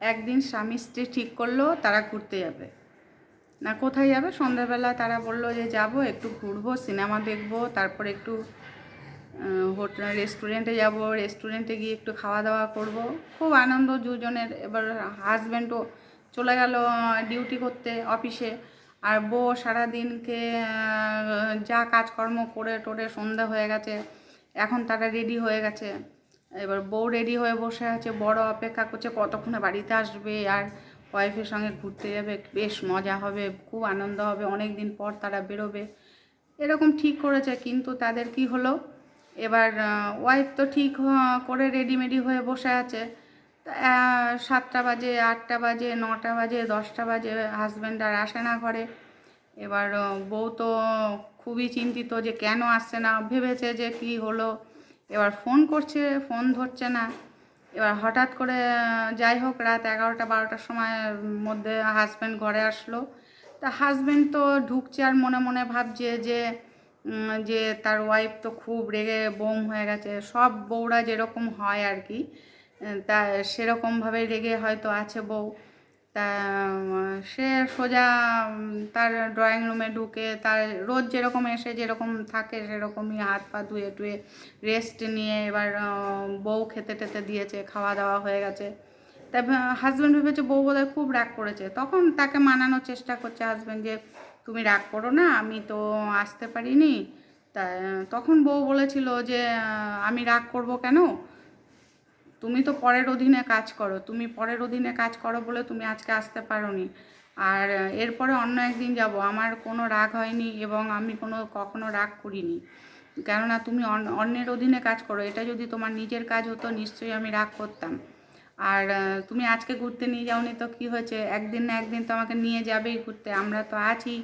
একদিন স্বামী স্ত্রী ঠিক করলো তারা ঘুরতে যাবে। না কোথায় যাবে, সন্ধ্যাবেলা তারা বলল যে যাব, একটু ঘুরবো, সিনেমা দেখবো, তারপরে একটু হোটেল রেস্টুরেন্টে যাব, রেস্টুরেন্টে গিয়ে একটু খাওয়া দাওয়া করব। খুব আনন্দ দুজনের। এবার হাজব্যান্ডও চলে গেল ডিউটি করতে অফিসে, আর বউ সারাদিনকে যা কাজকর্ম করে টোরে সন্ধ্যা হয়ে গেছে, এখন তারা রেডি হয়ে গেছে। এবার বউ রেডি হয়ে বসে আছে, বড় অপেক্ষা করছে কতক্ষণে বাড়িতে আসবে আর ওয়াইফের সঙ্গে ঘুরতে যাবে, বেশ মজা হবে, খুব আনন্দ হবে, অনেক দিন পর তারা বেরোবে, এরকম ঠিক করেছে। কিন্তু তাদের কি হলো, এবার ওয়াইফ তো ঠিক করে রেডিমেডি হয়ে বসে আছে। 7টা বাজে, 8টা বাজে, 9টা বাজে, 10টা বাজে, হাজব্যান্ড আর আসে না ঘরে। এবার বউ তো খুবই চিন্তিত যে কেন আসছে না, ভেবেছে যে কি হলো। এবার ফোন করছে, ফোন ধরছে না। এবার হঠাৎ করে যাই হোক রাত 11টা 12টার সময় মধ্যে হাজব্যান্ড ঘরে আসলো। তা হাজব্যান্ড তো ঢুকছে আর মনে মনে ভাবছে যে তার ওয়াইফ তো খুব রেগে বোম হয়ে গেছে, সব বউরা যেরকম হয় আর কি, তা সেরকমভাবে রেগে হয়তো আছে বউ। তা সে সোজা তার ড্রয়িং রুমে ঢুকে তার রোজ যেরকম এসে যেরকম থাকে সেরকমই হাত পা ধুয়ে টুয়ে রেস্ট নিয়ে এবার বউ খেতে টেতে দিয়েছে, খাওয়া দাওয়া হয়ে গেছে। তাই হাজব্যান্ড ভেবেছে বউ বোধহয় খুব রাগ করেছে। তখন তাকে মানানোর চেষ্টা করছে হাজব্যান্ড যে তুমি রাগ করো না, আমি তো আসতে পারিনি। তা তখন বউ বলেছিল যে আমি রাগ করব কেন, তুমি তো পরের অধীনে কাজ করো, তুমি পরের অধীনে কাজ করো বলে তুমি আজকে আসতে পারোনি। আর এরপরে অন্য একদিন যাব, আমার কোনো রাগ হয়নি এবং আমি কখনো রাগ করিনি। কেননা তুমি অন্যের অধীনে কাজ করো, এটা যদি তোমার নিজের কাজ হতো নিশ্চয়ই আমি রাগ করতাম। আর তুমি আজকে ঘুরতে নিয়ে যাওনি তো কী হয়েছে, একদিন না একদিন তো আমাকে নিয়ে যাবেই ঘুরতে, আমরা তো আছি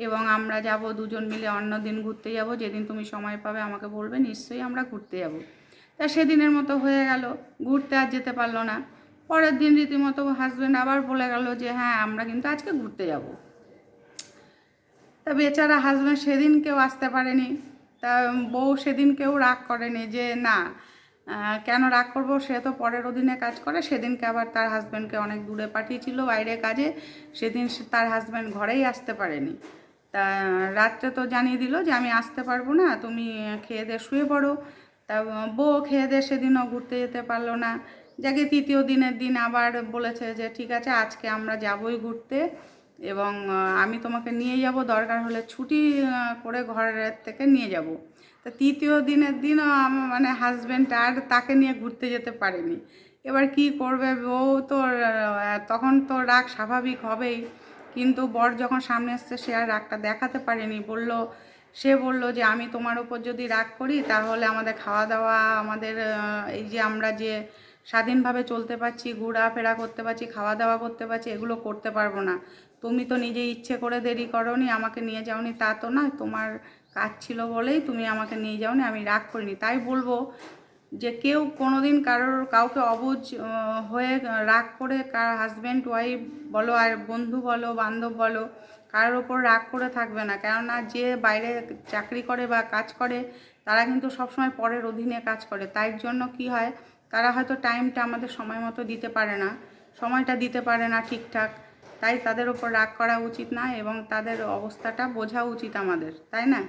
এবং আমরা যাব দুজন মিলে, অন্য দিন ঘুরতে যাব, যেদিন তুমি সময় পাবে আমাকে বলবে, নিশ্চয়ই আমরা ঘুরতে যাব। তা সেদিনের মতো হয়ে গেল, ঘুরতে আর যেতে পারলো না। পরের দিন রীতিমতো হাজব্যান্ড আবার বলে গেল যে হ্যাঁ আমরা কিন্তু আজকে ঘুরতে যাব। তা বেচারা হাজব্যান্ড সেদিনকেও আসতে পারেনি। তা বউ সেদিনকেও রাগ করেনি যে না, কেন রাগ করবো, সে তো পরের অধীনে কাজ করে। সেদিনকে আবার তার হাজব্যান্ডকে অনেক দূরে পাঠিয়েছিল বাইরে কাজে, সেদিন তার হাজব্যান্ড ঘরেই আসতে পারেনি। তা রাত্রে তো জানিয়ে দিল যে আমি আসতে পারবো না, তুমি খেয়ে দিয়ে শুয়ে পড়ো। তা বউ খেয়ে দিয়ে সেদিনও ঘুরতে যেতে পারলো না। যাকে তৃতীয় দিনের দিন আবার বলেছে যে ঠিক আছে আজকে আমরা যাবই ঘুরতে এবং আমি তোমাকে নিয়ে যাব, দরকার হলে ছুটি করে ঘরের থেকে নিয়ে যাব। তা তৃতীয় দিনের দিনও মানে হাজব্যান্ড আর তাকে নিয়ে ঘুরতে যেতে পারেনি। এবার কি করবে বউ, তো তখন তো রাগ স্বাভাবিক হবেই। কিন্তু বর যখন সামনে আসছে সে আর রাগটা দেখাতে পারেনি। সে বলল যে আমি তোমার উপর যদি রাগ করি তাহলে আমাদের খাওয়া দাওয়া, আমাদের এই যে আমরা যে স্বাধীনভাবে চলতে পারছি, ঘোরাফেরা করতে পারছি, খাওয়া দাওয়া করতে পারছি, এগুলো করতে পারবো না। তুমি তো নিজে ইচ্ছে করে দেরি করোনি, আমাকে নিয়ে যাওনি তা তো নয়, তোমার কাজ ছিল বলেই তুমি আমাকে নিয়ে যাওনি, আমি রাগ করিনি। তাই বলবো যে কেউ কোনোদিন কাউকে অবুঝ হয়ে রাগ করে, হাজব্যান্ড ওয়াইফ বলো আর বন্ধু বলো বান্ধব বলো, কারোর ওপর রাগ করে থাকবে না। কেননা যে বাইরে চাকরি করে বা কাজ করে তারা কিন্তু সবসময় পরের অধীনে কাজ করে। তাই জন্য কি হয়, তারা হয়তো টাইমটা আমাদের সময় মতো দিতে পারে না, সময়টা দিতে পারে না ঠিকঠাক। তাই তাদের ওপর রাগ করা উচিত না এবং তাদের অবস্থাটা বোঝা উচিত আমাদের, তাই না?